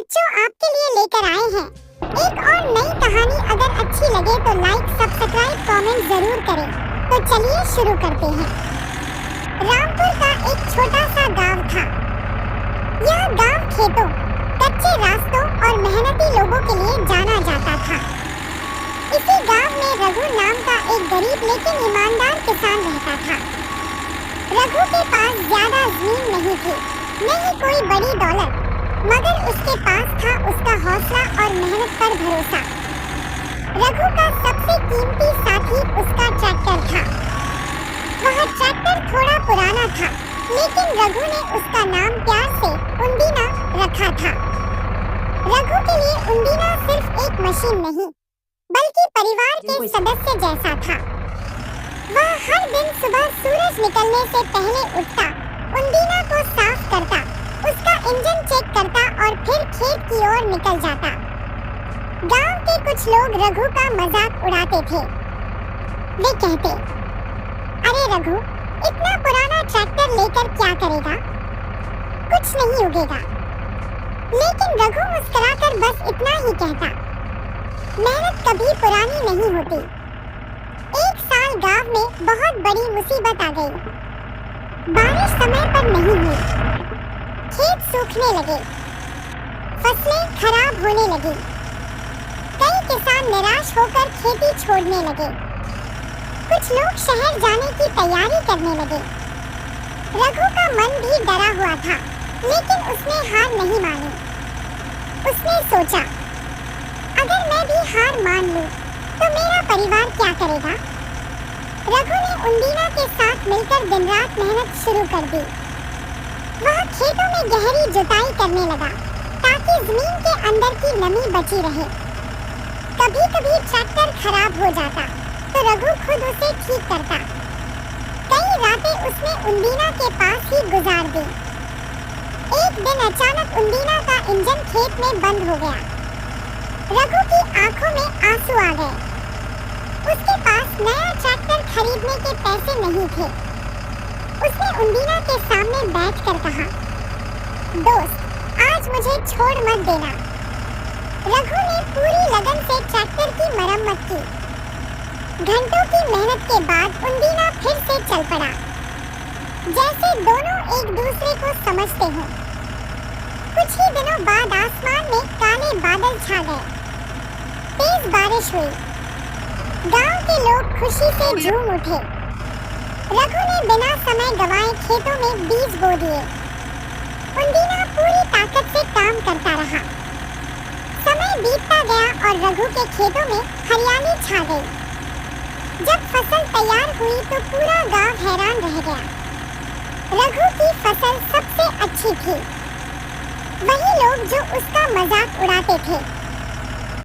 बच्चों, आपके लिए लेकर आए हैं एक और नई कहानी। अगर अच्छी लगे तो लाइक, सब्सक्राइब, कमेंट जरूर करें। तो चलिए शुरू करते हैं। रामपुर का एक छोटा सा गांव था। यह गांव खेतों, कच्चे रास्तों और मेहनती लोगों के लिए जाना जाता था। इसी गांव में रघु नाम का एक गरीब लेकिन ईमानदार किसान रहता था। रघु के पास ज्यादा जमीन नहीं थी, न ही कोई बड़ी दौलत, मगर उसके पास था उसका हौसला और मेहनत पर भरोसा। रघु का सबसे कीमती साथी उसका ट्रैक्टर था। वह ट्रैक्टर थोड़ा पुराना था, लेकिन रघु ने उसका नाम प्यार से उंडीना रखा था। रघु के लिए उंडीना सिर्फ एक मशीन नहीं, बल्कि परिवार के सदस्य जैसा था। वह हर दिन सुबह सूरज निकलने से पहले उठता, उंडीना को साफ करता, उसका इंजन चेक करता और फिर खेत की ओर निकल जाता। गांव के कुछ लोग रघु का मजाक उड़ाते थे। वे कहते, अरे रघु, इतना पुराना ट्रैक्टर लेकर क्या करेगा, कुछ नहीं उगेगा। लेकिन रघु मुस्कुराकर बस इतना ही कहता, मेहनत कभी पुरानी नहीं होती। एक साल गांव में बहुत बड़ी मुसीबत आ गई। बारिश समय पर नहीं हुई, खेत सूखने लगे, फसलें खराब होने लगी। कई किसान निराश होकर खेती छोड़ने लगे। कुछ लोग शहर जाने की तैयारी करने लगे। रघु का मन भी डरा हुआ था, लेकिन उसने हार नहीं मानी। उसने सोचा, अगर मैं भी हार मान लूं, तो मेरा परिवार क्या करेगा। रघु ने उंडीना के साथ मिलकर दिन रात मेहनत शुरू कर दी। वह खेतों में गहरी जुताई करने लगा, ताकि जमीन के अंदर की नमी बची रहे। कभी कभी ट्रैक्टर खराब हो जाता, तो रघु खुद उसे ठीक करता। कई रातें उसने उंडीना के पास ही गुजार दी। एक दिन अचानक उंडीना का इंजन खेत में बंद हो गया। रघु की आंखों में आंसू आ गए। उसके पास नया ट्रैक्टर खरीदने के पैसे नहीं थे। उसने उंडीना के सामने बैठकर कहा, दोस्त, आज मुझे छोड़ मत देना। रघु ने पूरी लगन से ट्रैक्टर की मरम्मत की। घंटों की मेहनत के बाद उंडीना फिर से चल पड़ा, जैसे दोनों एक दूसरे को समझते हों। कुछ ही दिनों बाद आसमान में काले बादल छा गए। तेज बारिश हुई। गांव के लोग खुशी से झूम उठे। रघु ने बिना समय गंवाए खेतों में बीज बो दिए। उंडीना पूरी ताकत से काम करता रहा। समय बीतता गया और रघु के खेतों में हरियाली छा गई। जब फसल तैयार हुई तो पूरा गांव हैरान रह गया। रघु की फसल सबसे अच्छी थी। वही लोग जो उसका मजाक उड़ाते थे